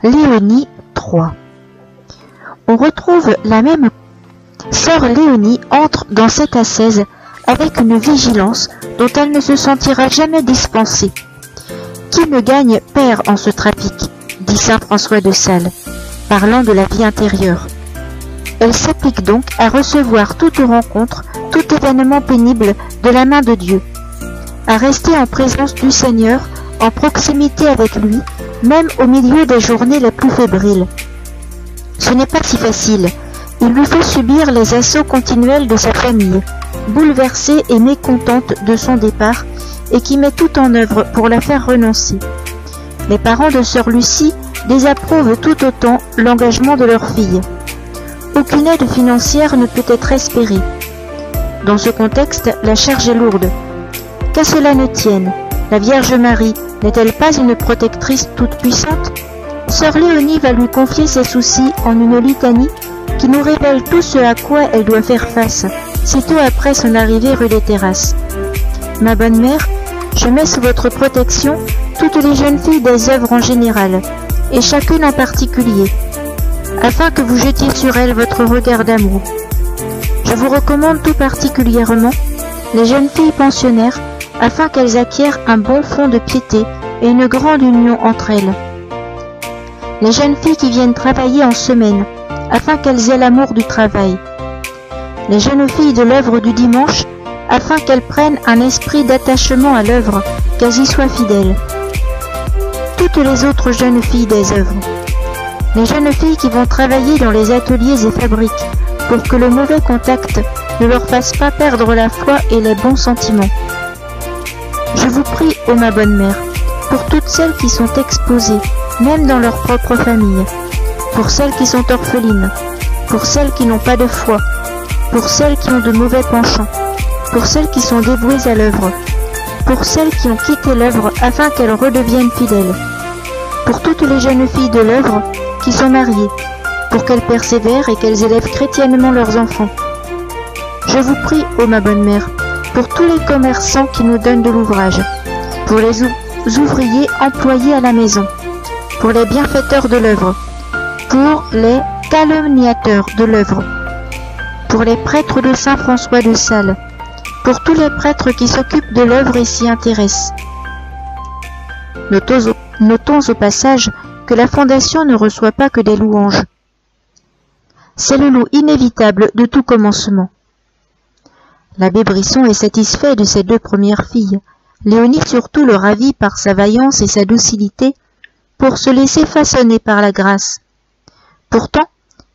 Léonie 3. On retrouve la même sœur Léonie entre dans cette ascèse avec une vigilance dont elle ne se sentira jamais dispensée. Qui me gagne perd en ce trafic, dit saint François de Sales, parlant de la vie intérieure. Elle s'applique donc à recevoir toute rencontre, tout événement pénible de la main de Dieu, à rester en présence du Seigneur, en proximité avec lui, même au milieu des journées les plus fébriles. Ce n'est pas si facile. Il lui faut subir les assauts continuels de sa famille, bouleversée et mécontente de son départ, et qui met tout en œuvre pour la faire renoncer. Les parents de sœur Lucie désapprouvent tout autant l'engagement de leur fille. Aucune aide financière ne peut être espérée. Dans ce contexte, la charge est lourde. Qu'à cela ne tienne, la Vierge Marie n'est-elle pas une protectrice toute puissante? Sœur Léonie va lui confier ses soucis en une litanie qui nous révèle tout ce à quoi elle doit faire face, sitôt après son arrivée rue des Terrasses. Ma bonne mère, je mets sous votre protection toutes les jeunes filles des œuvres en général, et chacune en particulier, afin que vous jetiez sur elles votre regard d'amour. Je vous recommande tout particulièrement les jeunes filles pensionnaires, afin qu'elles acquièrent un bon fond de piété et une grande union entre elles. Les jeunes filles qui viennent travailler en semaine, afin qu'elles aient l'amour du travail. Les jeunes filles de l'œuvre du dimanche, afin qu'elles prennent un esprit d'attachement à l'œuvre, qu'elles y soient fidèles. Toutes les autres jeunes filles des œuvres. Les jeunes filles qui vont travailler dans les ateliers et fabriques, pour que le mauvais contact ne leur fasse pas perdre la foi et les bons sentiments. Je vous prie, ô ma bonne mère, pour toutes celles qui sont exposées, même dans leur propre famille, pour celles qui sont orphelines, pour celles qui n'ont pas de foi, pour celles qui ont de mauvais penchants, pour celles qui sont dévouées à l'œuvre, pour celles qui ont quitté l'œuvre afin qu'elles redeviennent fidèles, pour toutes les jeunes filles de l'œuvre qui sont mariées, pour qu'elles persévèrent et qu'elles élèvent chrétiennement leurs enfants. Je vous prie, ô ma bonne mère, pour tous les commerçants qui nous donnent de l'ouvrage, pour les ouvriers employés à la maison, pour les bienfaiteurs de l'œuvre, pour les calomniateurs de l'œuvre, pour les prêtres de saint François de Sales, pour tous les prêtres qui s'occupent de l'œuvre et s'y intéressent. Notons au passage que la fondation ne reçoit pas que des louanges. C'est le lot inévitable de tout commencement. L'abbé Brisson est satisfait de ses deux premières filles. Léonie surtout le ravit par sa vaillance et sa docilité pour se laisser façonner par la grâce. Pourtant,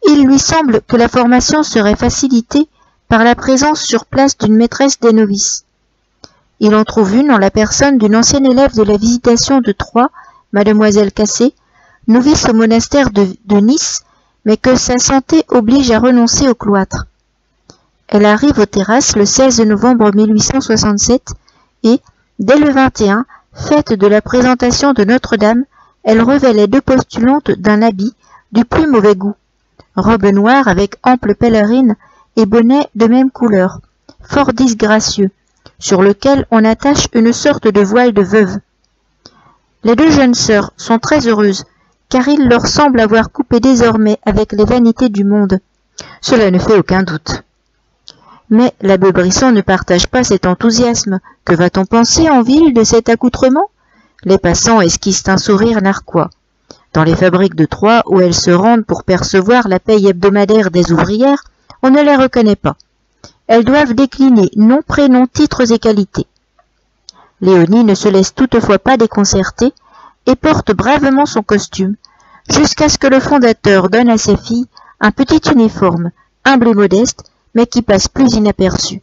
il lui semble que la formation serait facilitée par la présence sur place d'une maîtresse des novices. Il en trouve une en la personne d'une ancienne élève de la Visitation de Troyes, mademoiselle Cassé, novice au monastère de Nice, mais que sa santé oblige à renoncer au cloître. Elle arrive aux Terrasses le 16 novembre 1867 et, dès le 21, fête de la présentation de Notre-Dame, elle revêt les deux postulantes d'un habit du plus mauvais goût, robe noire avec ample pèlerine et bonnet de même couleur, fort disgracieux, sur lequel on attache une sorte de voile de veuve. Les deux jeunes sœurs sont très heureuses, car il leur semble avoir coupé désormais avec les vanités du monde. Cela ne fait aucun doute. Mais l'abbé Brisson ne partage pas cet enthousiasme. Que va-t-on penser en ville de cet accoutrement? Les passants esquissent un sourire narquois. Dans les fabriques de Troyes, où elles se rendent pour percevoir la paye hebdomadaire des ouvrières, on ne les reconnaît pas. Elles doivent décliner nom, prénom, titres et qualités. Léonie ne se laisse toutefois pas déconcerter et porte bravement son costume, jusqu'à ce que le fondateur donne à ses filles un petit uniforme, humble et modeste, mais qui passe plus inaperçu.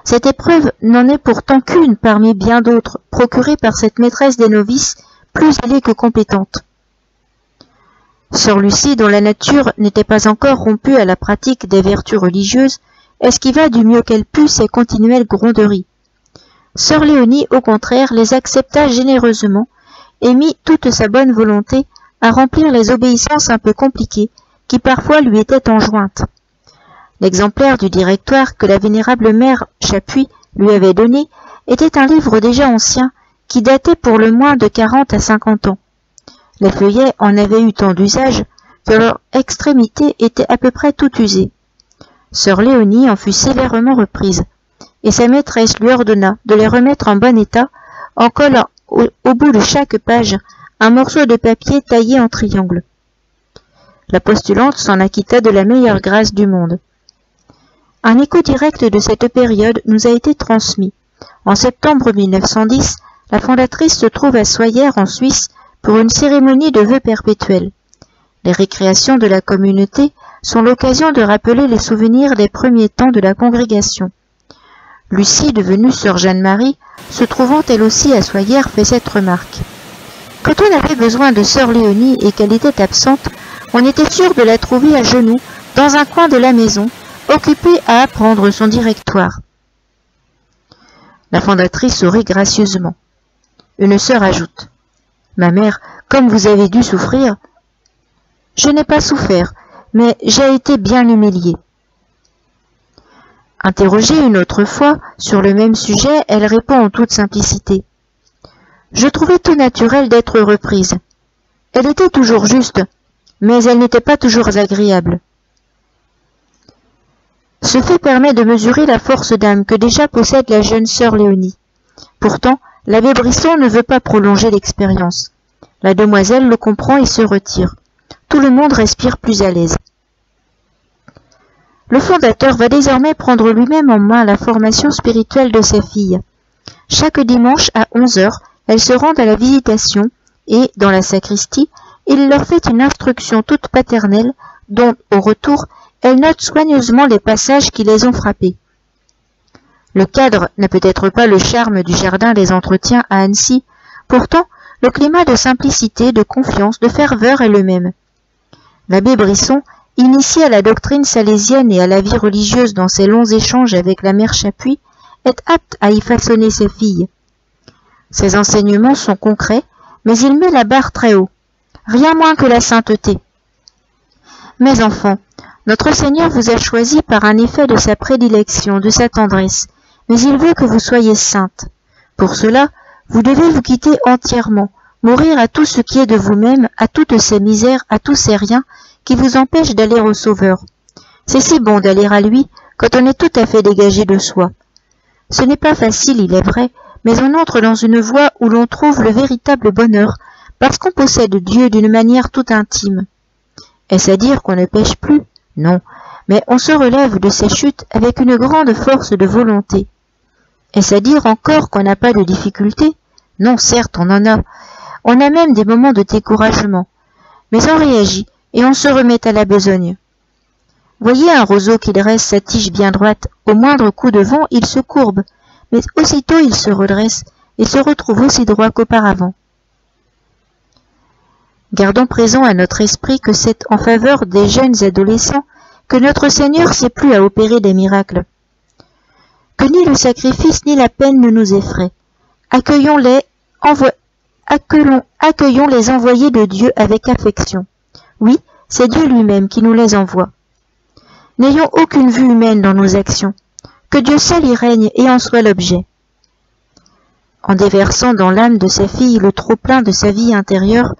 Cette épreuve n'en est pourtant qu'une parmi bien d'autres, procurée par cette maîtresse des novices, plus allée que compétente. Sœur Lucie, dont la nature n'était pas encore rompue à la pratique des vertus religieuses, esquiva du mieux qu'elle put ces continuelles gronderies. Sœur Léonie, au contraire, les accepta généreusement et mit toute sa bonne volonté à remplir les obéissances un peu compliquées qui parfois lui étaient enjointes. L'exemplaire du directoire que la vénérable mère Chapuis lui avait donné était un livre déjà ancien qui datait pour le moins de 40 à 50 ans. Les feuillets en avaient eu tant d'usage que leur extrémité était à peu près toute usée. Sœur Léonie en fut sévèrement reprise, et sa maîtresse lui ordonna de les remettre en bon état en collant au bout de chaque page un morceau de papier taillé en triangle. La postulante s'en acquitta de la meilleure grâce du monde. Un écho direct de cette période nous a été transmis. En septembre 1910, la fondatrice se trouve à Soyers en Suisse pour une cérémonie de vœux perpétuels. Les récréations de la communauté sont l'occasion de rappeler les souvenirs des premiers temps de la congrégation. Lucie, devenue sœur Jeanne-Marie, se trouvant elle aussi à Soyers, fait cette remarque. Quand on avait besoin de sœur Léonie et qu'elle était absente, on était sûr de la trouver à genoux, dans un coin de la maison, occupée à apprendre son directoire. La fondatrice sourit gracieusement. Une sœur ajoute. Ma mère, comme vous avez dû souffrir. Je n'ai pas souffert, mais j'ai été bien humiliée. Interrogée une autre fois sur le même sujet, elle répond en toute simplicité. Je trouvais tout naturel d'être reprise. Elle était toujours juste, mais elle n'était pas toujours agréable. Ce fait permet de mesurer la force d'âme que déjà possède la jeune sœur Léonie. Pourtant, l'abbé Brisson ne veut pas prolonger l'expérience. La demoiselle le comprend et se retire. Tout le monde respire plus à l'aise. Le fondateur va désormais prendre lui-même en main la formation spirituelle de ses filles. Chaque dimanche à 11h, elles se rendent à la visitation et, dans la sacristie, il leur fait une instruction toute paternelle dont, au retour, elles notent soigneusement les passages qui les ont frappées. Le cadre n'a peut-être pas le charme du jardin des entretiens à Annecy, pourtant, le climat de simplicité, de confiance, de ferveur est le même. L'abbé Brisson, initié à la doctrine salésienne et à la vie religieuse dans ses longs échanges avec la mère Chapuis, est apte à y façonner ses filles. Ses enseignements sont concrets, mais il met la barre très haut, rien moins que la sainteté. Mes enfants, notre Seigneur vous a choisi par un effet de sa prédilection, de sa tendresse, mais il veut que vous soyez saintes. Pour cela, vous devez vous quitter entièrement, mourir à tout ce qui est de vous-même, à toutes ces misères, à tous ces riens qui vous empêchent d'aller au Sauveur. C'est si bon d'aller à lui quand on est tout à fait dégagé de soi. Ce n'est pas facile, il est vrai, mais on entre dans une voie où l'on trouve le véritable bonheur, parce qu'on possède Dieu d'une manière tout intime. Est-ce à dire qu'on ne pêche plus? Non, mais on se relève de ses chutes avec une grande force de volonté. Est-ce à dire encore qu'on n'a pas de difficultés? Non, certes, on en a. On a même des moments de découragement. Mais on réagit et on se remet à la besogne. Voyez un roseau qui dresse sa tige bien droite. Au moindre coup de vent, il se courbe, mais aussitôt il se redresse et se retrouve aussi droit qu'auparavant. Gardons présent à notre esprit que c'est en faveur des jeunes adolescents que notre Seigneur s'est plu à opérer des miracles. Que ni le sacrifice ni la peine ne nous effraient. Accueillons les envoyés de Dieu avec affection. Oui, c'est Dieu lui-même qui nous les envoie. N'ayons aucune vue humaine dans nos actions. Que Dieu seul y règne et en soit l'objet. En déversant dans l'âme de sa fille le trop-plein de sa vie intérieure,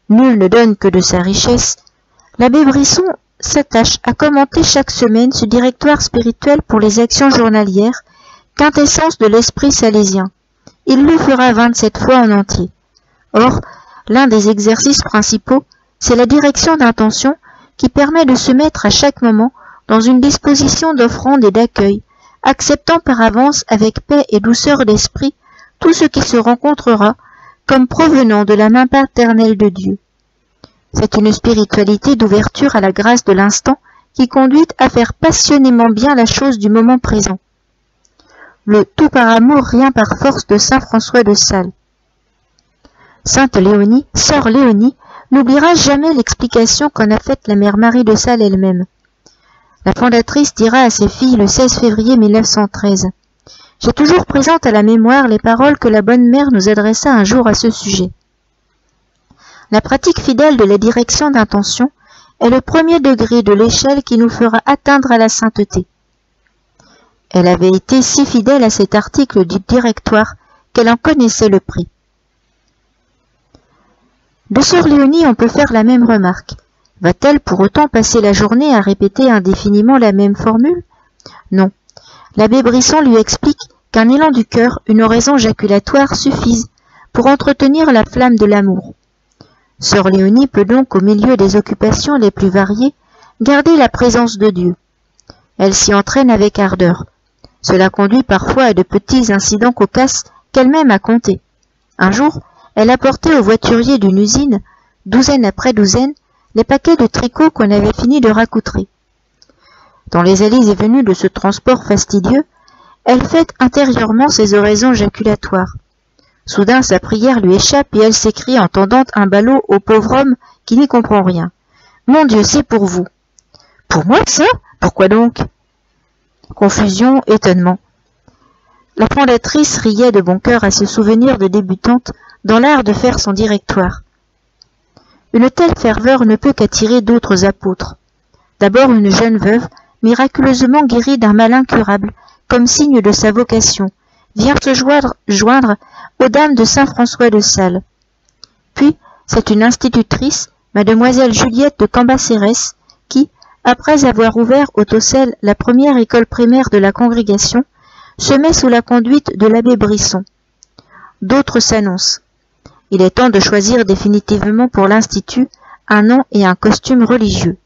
nul ne donne que de sa richesse, l'abbé Brisson s'attache à commenter chaque semaine ce directoire spirituel pour les actions journalières, quintessence de l'esprit salésien. Il le fera 27 fois en entier. Or, l'un des exercices principaux, c'est la direction d'intention qui permet de se mettre à chaque moment dans une disposition d'offrande et d'accueil, acceptant par avance avec paix et douceur d'esprit tout ce qui se rencontrera comme provenant de la main paternelle de Dieu. C'est une spiritualité d'ouverture à la grâce de l'instant qui conduit à faire passionnément bien la chose du moment présent. Le tout par amour, rien par force de saint François de Sales. Sainte Léonie, sœur Léonie, n'oubliera jamais l'explication qu'en a faite la mère Marie de Sales elle-même. La fondatrice dira à ses filles le 16 février 1913 « J'ai toujours présente à la mémoire les paroles que la bonne mère nous adressa un jour à ce sujet. La pratique fidèle de la direction d'intention est le premier degré de l'échelle qui nous fera atteindre à la sainteté. » Elle avait été si fidèle à cet article du directoire qu'elle en connaissait le prix. De sœur Léonie, on peut faire la même remarque. Va-t-elle pour autant passer la journée à répéter indéfiniment la même formule? Non. L'abbé Brisson lui explique qu'un élan du cœur, une oraison jaculatoire suffisent pour entretenir la flamme de l'amour. Sœur Léonie peut donc, au milieu des occupations les plus variées, garder la présence de Dieu. Elle s'y entraîne avec ardeur. Cela conduit parfois à de petits incidents cocasses qu'elle-même a comptés. Un jour, elle apportait au voiturier d'une usine, douzaine après douzaine, les paquets de tricot qu'on avait fini de raccoutrer. Dans les allées et venues de ce transport fastidieux, elle fait intérieurement ses oraisons jaculatoires. Soudain, sa prière lui échappe et elle s'écrie en tendant un ballot au pauvre homme qui n'y comprend rien. « Mon Dieu, c'est pour vous !»« Pour moi, ça? Pourquoi donc ?» Confusion, étonnement. La fondatrice riait de bon cœur à ce souvenir de débutante dans l'art de faire son directoire. Une telle ferveur ne peut qu'attirer d'autres apôtres. D'abord une jeune veuve, miraculeusement guérie d'un mal incurable, comme signe de sa vocation, vient se joindre aux dames de Saint-François de Sales. Puis, c'est une institutrice, mademoiselle Juliette de Cambacérès, qui, après avoir ouvert au Tossel la première école primaire de la congrégation, se met sous la conduite de l'abbé Brisson. D'autres s'annoncent. Il est temps de choisir définitivement pour l'Institut un nom et un costume religieux.